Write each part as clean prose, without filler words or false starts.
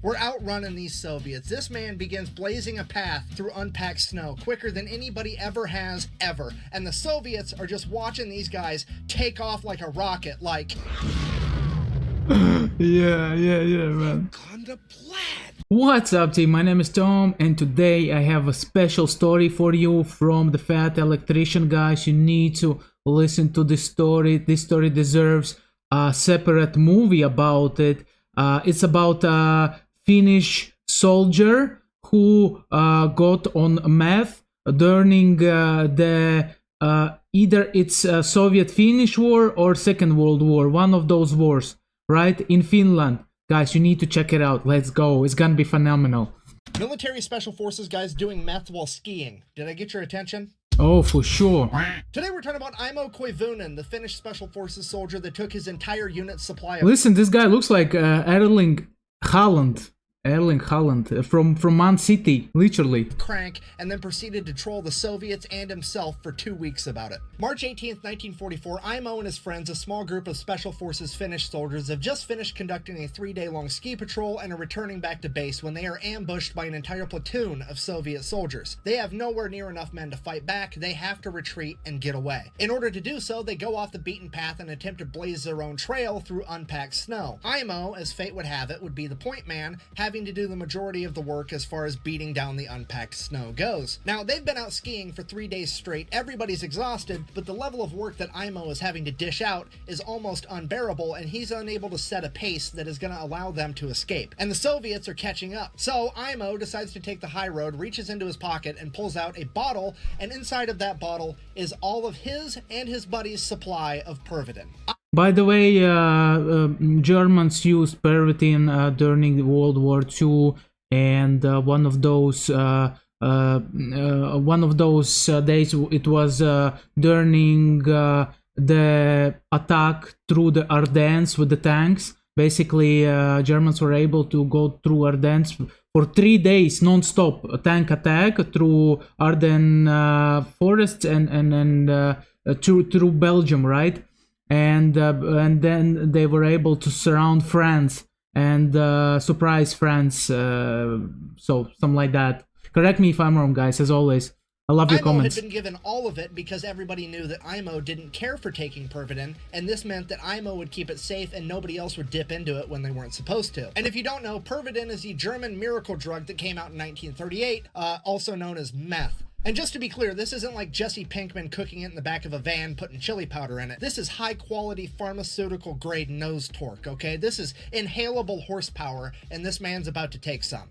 We're outrunning these Soviets. This man begins blazing a path through unpacked snow quicker than anybody ever has, ever. And the Soviets are just watching these guys take off like a rocket, like... yeah, man. What's up, team? My name is Tom, and today I have a special story for you from the Fat Electrician, guys. You need to listen to this story. This story deserves a separate movie about it. It's about a Finnish soldier who got on meth during the either it's Soviet-Finnish War or Second World War, one of those wars, right, in Finland. Guys, you need to check it out. Let's go. It's gonna be phenomenal. Military Special Forces guys doing meth while skiing. Did I get your attention? Oh, for sure. Today we're talking about Imo Koivunen, the Finnish Special Forces soldier that took his entire unit's supply of... Listen, this guy looks like Erling Haaland. Erling Haaland from Man City, literally. Crank, and then proceeded to troll the Soviets and himself for 2 weeks about it. March 18th, 1944, Imo and his friends, a small group of Special Forces Finnish soldiers, have just finished conducting a 3-day-long ski patrol and are returning back to base when they are ambushed by an entire platoon of Soviet soldiers. They have nowhere near enough men to fight back. They have to retreat and get away. In order to do so, they go off the beaten path and attempt to blaze their own trail through unpacked snow. Imo, as fate would have it, would be the point man, having to do the majority of the work as far as beating down the unpacked snow goes. Now, they've been out skiing for 3 days straight, everybody's exhausted, but the level of work that Imo is having to dish out is almost unbearable, and he's unable to set a pace that is going to allow them to escape. And the Soviets are catching up. So Imo decides to take the high road, reaches into his pocket, and pulls out a bottle, and inside of that bottle is all of his and his buddy's supply of Pervitin. By the way, Germans used Pervitin during World War II, and one of those days it was during the attack through the Ardennes with the tanks. Basically, Germans were able to go through Ardennes for 3 days non-stop, a tank attack through Ardennes forests and through Belgium, right? And then they were able to surround France and surprise France, so something like that. Correct me if I'm wrong, guys, as always. I love your comments. Imo had been given all of it because everybody knew that Imo didn't care for taking Pervitin, and this meant that Imo would keep it safe and nobody else would dip into it when they weren't supposed to. And if you don't know, Pervitin is the German miracle drug that came out in 1938, also known as meth. And just to be clear, this isn't like Jesse Pinkman cooking it in the back of a van, putting chili powder in it. This is high-quality pharmaceutical-grade nose torque, okay? This is inhalable horsepower, and this man's about to take some.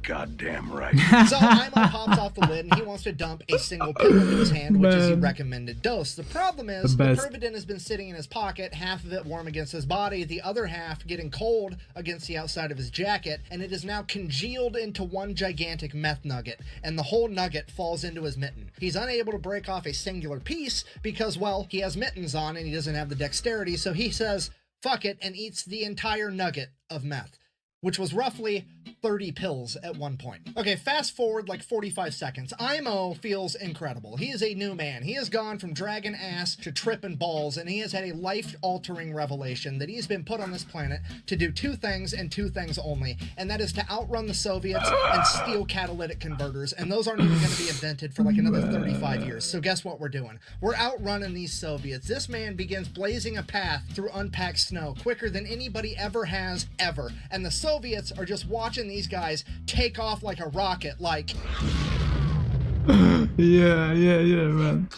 Goddamn right. So Imo pops off the lid and he wants to dump a single pill into his hand, which is the recommended dose. The problem is the Pervitin has been sitting in his pocket, half of it warm against his body, the other half getting cold against the outside of his jacket, and it is now congealed into one gigantic meth nugget, and the whole nugget falls into his mitten. He's unable to break off a singular piece because, well, he has mittens on and he doesn't have the dexterity, so he says, fuck it, and eats the entire nugget of meth, which was roughly 30 pills at one point. Okay, fast forward like 45 seconds. Imo feels incredible. He is a new man. He has gone from dragging ass to tripping balls, and he has had a life-altering revelation that he's been put on this planet to do 2 things and 2 things only, and that is to outrun the Soviets and steal catalytic converters, and those aren't even going to be invented for like another 35 years. So guess what we're doing? We're outrunning these Soviets. This man begins blazing a path through unpacked snow quicker than anybody ever has, ever. And the Soviets are just watching these guys take off like a rocket, like... yeah, man.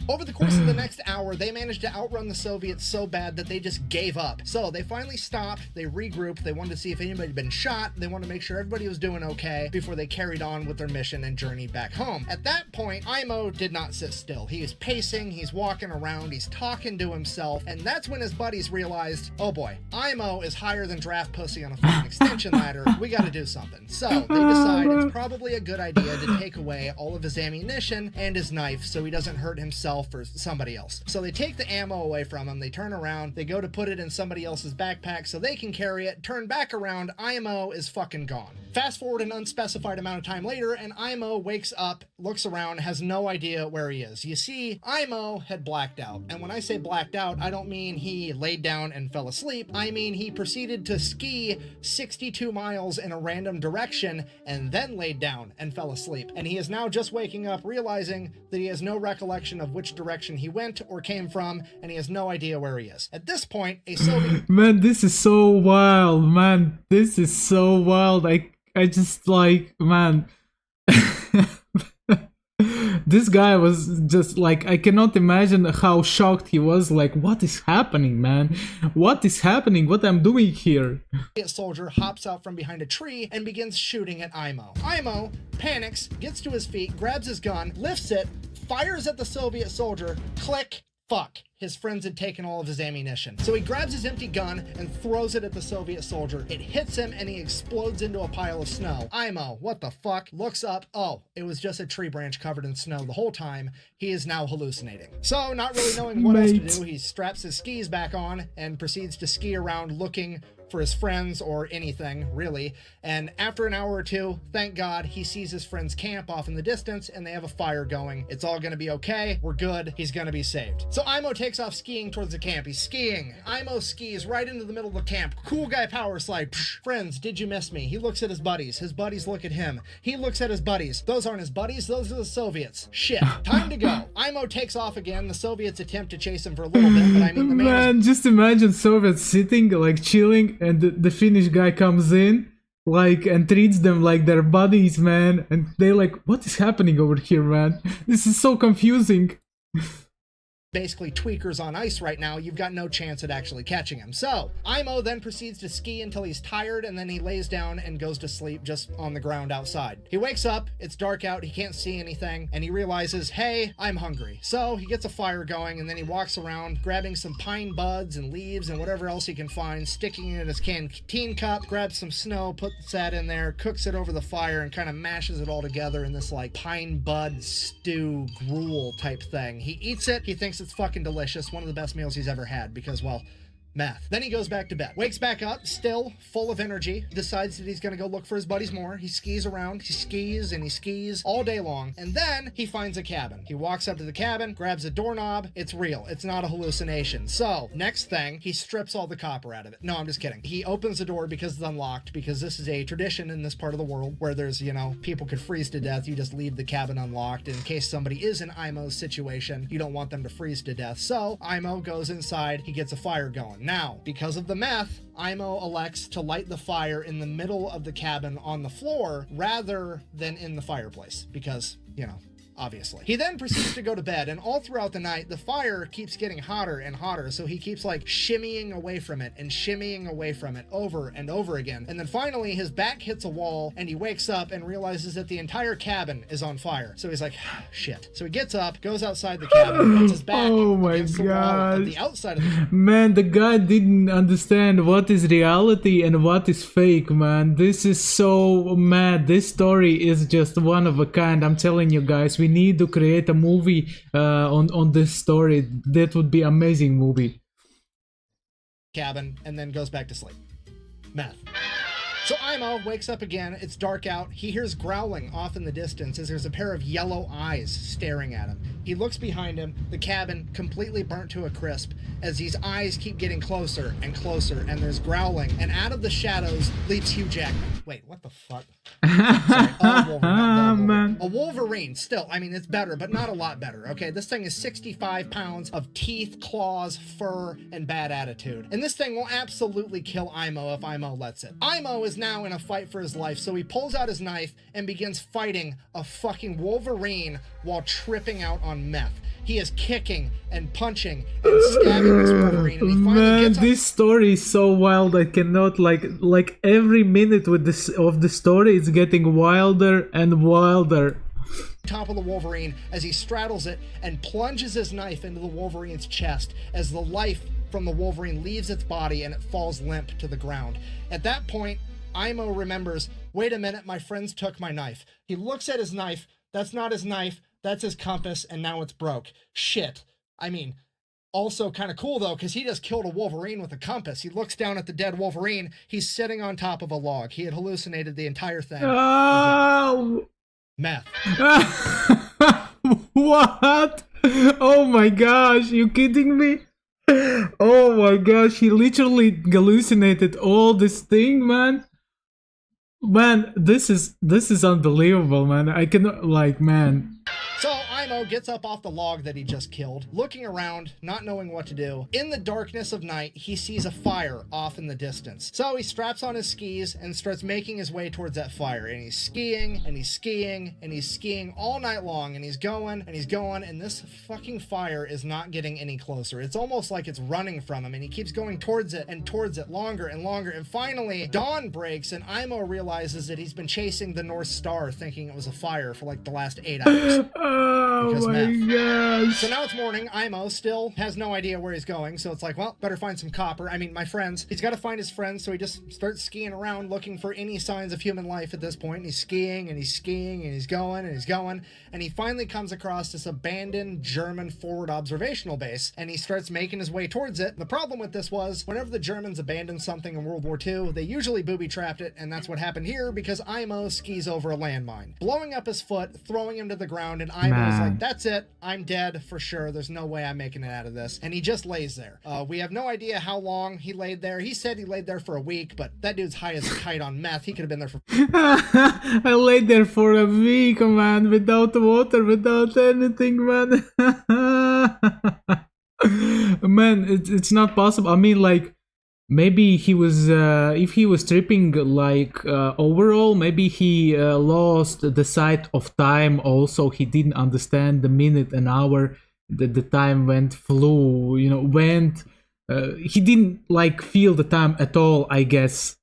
Over the course of the next hour, they managed to outrun the Soviets so bad that they just gave up. So they finally stopped, they regrouped, they wanted to see if anybody had been shot, they wanted to make sure everybody was doing okay before they carried on with their mission and journeyed back home. At that point, Imo did not sit still. He is pacing, he's walking around, he's talking to himself, and that's when his buddies realized, oh boy, Imo is higher than draft pussy on a fucking extension ladder, we gotta do something. So they decide it's probably a good idea to take away all of his ammunition and his knife so he doesn't hurt himself himself for somebody else. So they take the ammo away from him, they turn around, they go to put it in somebody else's backpack so they can carry it, turn back around, IMO is fucking gone. Fast forward an unspecified amount of time later, and IMO wakes up, looks around, has no idea where he is. You see, IMO had blacked out. And when I say blacked out, I don't mean he laid down and fell asleep. I mean he proceeded to ski 62 miles in a random direction and then laid down and fell asleep. And he is now just waking up, realizing that he has no recollection of which direction he went or came from, and he has no idea where he is. At this point, a Soviet... Man, this is so wild, man. This is so wild. I just like, man. This guy was just like, I cannot imagine how shocked he was. Like, what is happening, man? What is happening? What I'm doing here? A soldier hops out from behind a tree and begins shooting at IMO. IMO panics, gets to his feet, grabs his gun, lifts it, fires at the Soviet soldier, click, fuck. His friends had taken all of his ammunition. So he grabs his empty gun and throws it at the Soviet soldier. It hits him and he explodes into a pile of snow. IMO, what the fuck? Looks up. Oh, it was just a tree branch covered in snow the whole time. He is now hallucinating. So, not really knowing what else to do, he straps his skis back on and proceeds to ski around looking for his friends or anything, really. And after an hour or two, thank God, he sees his friend's camp off in the distance and they have a fire going. It's all gonna be okay. We're good. He's gonna be saved. So IMO takes off skiing towards the camp. He's skiing. IMO skis right into the middle of the camp. Cool guy power slide. Psh. Friends, did you miss me? He looks at his buddies. His buddies look at him. He looks at his buddies. Those aren't his buddies. Those are the Soviets. Shit. Time to go. IMO takes off again. The Soviets attempt to chase him for a little bit, but I mean, the man, just imagine Soviets sitting, like chilling, and the Finnish guy comes in, like, and treats them like their buddies, man, and they're like, what is happening over here, man? This is so confusing. Basically tweakers on ice right now, you've got no chance at actually catching him. So IMO then proceeds to ski until he's tired, and then he lays down and goes to sleep just on the ground outside. He wakes up, it's dark out, he can't see anything, and he realizes, hey, I'm hungry. So he gets a fire going, and then he walks around grabbing some pine buds and leaves and whatever else he can find, sticking it in his canteen cup, grabs some snow, puts that in there, cooks it over the fire, and kind of mashes it all together in this like pine bud stew gruel type thing. He eats it, he thinks it's fucking delicious, one of the best meals he's ever had because, well, meth. Then he goes back to bed, wakes back up, still full of energy, decides that he's gonna go look for his buddies more. He skis around, he skis and he skis all day long, and then he finds a cabin. He walks up to the cabin, grabs a doorknob. It's real, it's not a hallucination. So next thing, he strips all the copper out of it. No, I'm just kidding. He opens the door because it's unlocked, because this is a tradition in this part of the world where there's, you know, people could freeze to death. You just leave the cabin unlocked in case somebody is in IMO's situation. You don't want them to freeze to death. So IMO goes inside, he gets a fire going. Now, because of the meth, IMO elects to light the fire in the middle of the cabin on the floor rather than in the fireplace because, you know, obviously. He then proceeds to go to bed, and all throughout the night, the fire keeps getting hotter and hotter, so he keeps like shimmying away from it and shimmying away from it over and over again. And then finally, his back hits a wall, and he wakes up and realizes that the entire cabin is on fire. So he's like, shit. So he gets up, goes outside the cabin, puts his back against the wall at the outside of the cabin. Man, the guy didn't understand what is reality and what is fake, man. This is so mad. This story is just one of a kind. I'm telling you guys, we need to create a movie on this story. That would be amazing movie. Cabin, and then goes back to sleep. Meth. So IMO wakes up again, it's dark out, he hears growling off in the distance as there's a pair of yellow eyes staring at him. He looks behind him, the cabin completely burnt to a crisp as these eyes keep getting closer and closer, and there's growling, and out of the shadows leaps Hugh Jackman. Wait, what the fuck? Sorry, Wolverine. A Wolverine, still, I mean, it's better, but not a lot better, okay? This thing is 65 pounds of teeth, claws, fur, and bad attitude. And this thing will absolutely kill IMO if IMO lets it. IMO is now in a fight for his life, so he pulls out his knife and begins fighting a fucking Wolverine while tripping out on meth. He is kicking and punching and stabbing this Wolverine, and he finally gets this story is so wild. I cannot like every minute with this of the story is getting wilder and wilder. Top of the Wolverine as he straddles it and plunges his knife into the Wolverine's chest as the life from the Wolverine leaves its body and it falls limp to the ground. At that point, IMO remembers, wait a minute, my friends took my knife. He looks at his knife. That's not his knife. That's his compass, and now it's broke. Shit. I mean, also kind of cool, though, because he just killed a wolverine with a compass. He looks down at the dead wolverine. He's sitting on top of a log. He had hallucinated the entire thing. Oh! Meth. What? Oh my gosh, you kidding me? Oh my gosh, he literally hallucinated all this thing, man. Man, this is unbelievable, man. I cannot, like, man. So Imo gets up off the log that he just killed, looking around, not knowing what to do. In the darkness of night, he sees a fire off in the distance. So he straps on his skis and starts making his way towards that fire. And he's skiing, and he's skiing, and he's skiing all night long. And he's going, and he's going, and this fucking fire is not getting any closer. It's almost like it's running from him, and he keeps going towards it and towards it longer and longer. And finally, dawn breaks, and Imo realizes that he's been chasing the North Star, thinking it was a fire for like the last 8 hours. Oh my gosh. So now it's morning. Imo still has no idea where he's going. So it's like, well, better find some copper. I mean, my friends. He's got to find his friends. So he just starts skiing around looking for any signs of human life at this point. And he's skiing and he's skiing and he's going and he's going. And he finally comes across this abandoned German forward observational base. And he starts making his way towards it. The problem with this was whenever the Germans abandoned something in World War II, they usually booby-trapped it. And that's what happened here because Imo skis over a landmine, blowing up his foot, throwing him to the ground. And Imo's like, that's it. I'm dead for sure. There's no way I'm making it out of this. And he just lays there. We have no idea how long he laid there. He said he laid there for a week, but that dude's high as a kite on meth. He could have been there for... I laid there for a week, man, without water, without anything, man. Man, it's not possible. I mean, like, maybe he was, if he was tripping, like, overall, maybe he lost the sight of time also. He didn't understand the minute and hour that the time flew, you know, went. He didn't, like, feel the time at all, I guess.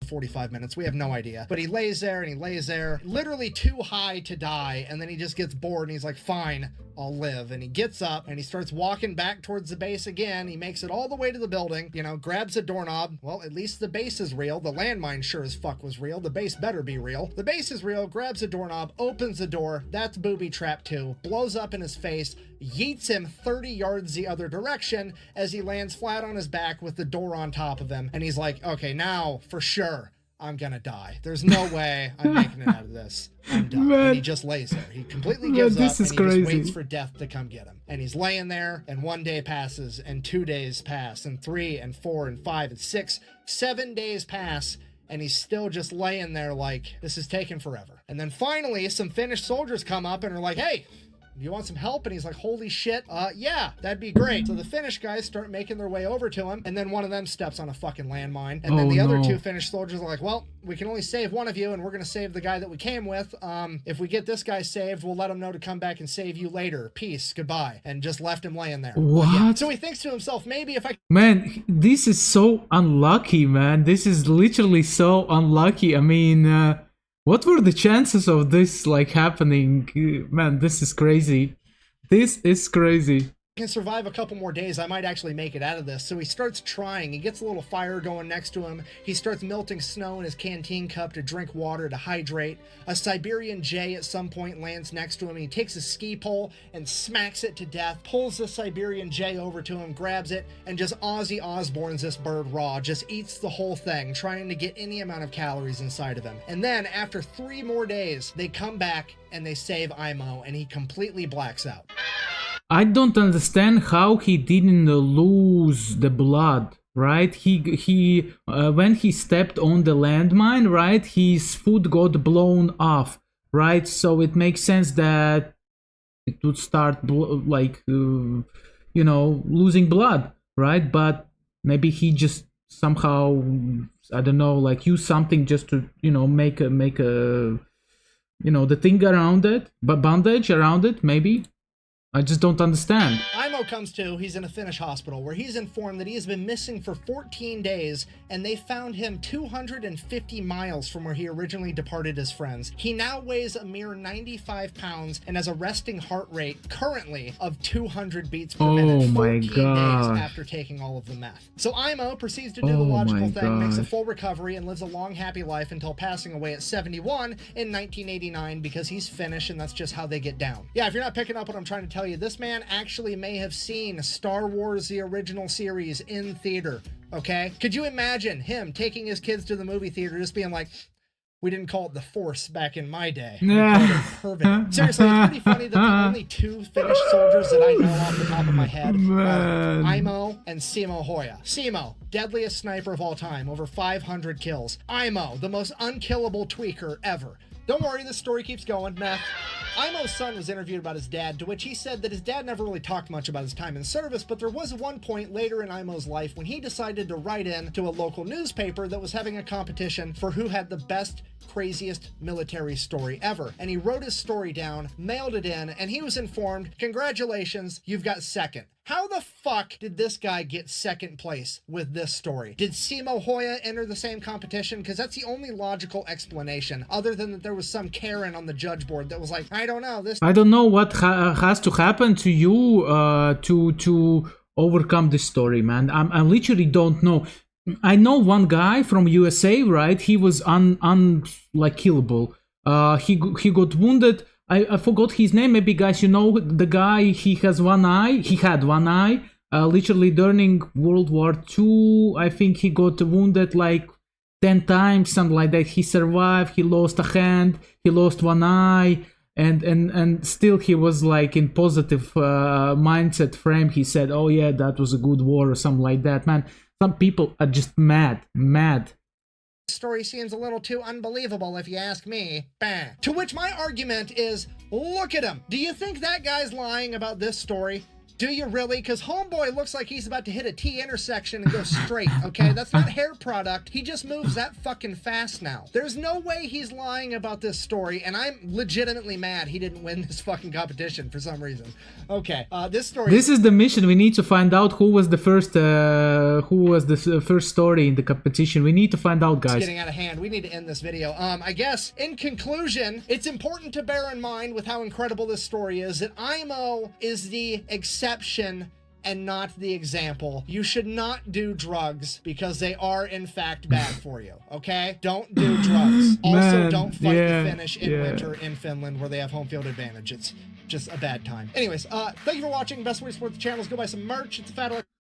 45 minutes. We have no idea. But he lays there and he lays there, literally too high to die. And then he just gets bored and he's like, fine, I'll live. And he gets up and he starts walking back towards the base again. He makes it all the way to the building, you know, grabs a doorknob. Well, at least the base is real. The landmine sure as fuck was real. The base better be real. The base is real, grabs a doorknob, opens the door. That's booby trap 2. Blows up in his face, yeets him 30 yards the other direction as he lands flat on his back with the door on top of him. And he's like, okay, now for sure I'm gonna die. There's no way I'm making it out of this. I'm done. Man. And he just lays there. He completely gives up and he crazy. just waits for death to come get him. And he's laying there, and 1 day passes, and 2 days pass, and 3 and 4 and 5 and 6, 7 days pass, and he's still just laying there like, this is taking forever. And then finally, some Finnish soldiers come up and are like, hey, you want some help? And he's like, holy shit, yeah, that'd be great. So the Finnish guys start making their way over to him, and then one of them steps on a fucking landmine. And then the other 2 Finnish soldiers are like, well, we can only save one of you, and we're gonna save the guy that we came with. If we get this guy saved, we'll let him know to come back and save you later. Peace, goodbye. And just left him laying there. What? Yeah. So he thinks to himself, maybe if I... Man, this is so unlucky, man. This is literally so unlucky. I mean, what were the chances of this, like, happening? Man, this is crazy. This is crazy. can survive a couple more days, I might actually make it out of this. So he starts trying. He gets a little fire going next to him. He starts melting snow in his canteen cup to drink water to hydrate. A Siberian jay at some point lands next to him, and he takes a ski pole and smacks it to death, pulls the Siberian jay over to him, grabs it, and just Ozzy Osbourne's this bird raw, just eats the whole thing, trying to get any amount of calories inside of him. And then after 3 more days, they come back and they save Imo, and he completely blacks out. I don't understand how he didn't lose the blood, right? He when he stepped on the landmine, right, his foot got blown off, right? So it makes sense that it would start you know, losing blood, right? But maybe he just somehow, I don't know, like use something just to, you know, make a you know, the thing around it, but bandage around it, maybe. I just don't understand. Imo Imo comes to, he's in a Finnish hospital where he's informed that he has been missing for 14 days and they found him 250 miles from where he originally departed his friends. He now weighs a mere 95 pounds and has a resting heart rate currently of 200 beats per minute 14 days after taking all of the meth. So Imo proceeds to do the logical thing, makes a full recovery, and lives a long, happy life until passing away at 71 in 1989 because he's Finnish and that's just how they get down. Yeah, if you're not picking up what I'm trying to tell you, this man actually may have seen Star Wars, the original series, in theater, okay? Could you imagine him taking his kids to the movie theater just being like, we didn't call it the Force back in my day. We called it Pervin. Seriously, it's pretty funny that the only two Finnish soldiers that I know off the top of my head are Imo and Simo Hoya. Simo, deadliest sniper of all time, over 500 kills. Imo, the most unkillable tweaker ever. Don't worry, this story keeps going. Meth. Imo's son was interviewed about his dad, to which he said that his dad never really talked much about his time in service, but there was one point later in Imo's life when he decided to write in to a local newspaper that was having a competition for who had the best, craziest military story ever. And he wrote his story down, mailed it in, and he was informed, congratulations, you've got second. How the fuck did this guy get second place with this story? Did Simo Hoya enter the same competition? Because that's the only logical explanation, other than that there was some Karen on the judge board that was like, I don't know. I don't know what has to happen to you to overcome this story, man. I literally don't know. I know one guy from USA, right? He was unkillable. He got wounded. I forgot his name. Maybe guys, you know the guy. He has one eye. He had one eye. Literally during World War II, I think he got wounded like 10 times, something like that. He survived. He lost a hand. He lost one eye, and still he was like in positive mindset frame. He said, "Oh yeah, that was a good war" or something like that. Man, some people are just mad. Story seems a little too unbelievable if you ask me. Bah. To which my argument is, look at him. Do you think that guy's lying about this story? Do you really? Because homeboy looks like he's about to hit a T intersection and go straight, okay? That's not hair product. He just moves that fucking fast now. There's no way he's lying about this story, and I'm legitimately mad he didn't win this fucking competition for some reason. Okay, this story... This is the mission. We need to find out who was the first story in the competition. We need to find out, guys. It's getting out of hand. We need to end this video. I guess, in conclusion, it's important to bear in mind with how incredible this story is that Imo is the exception and not the example. You should not do drugs because they are in fact bad for you, okay? Don't do drugs. Also, don't fight the Finnish in winter in Finland where they have home field advantage. It's just a bad time. Anyways, thank you for watching. Best way to support the channel is go buy some merch. It's a fat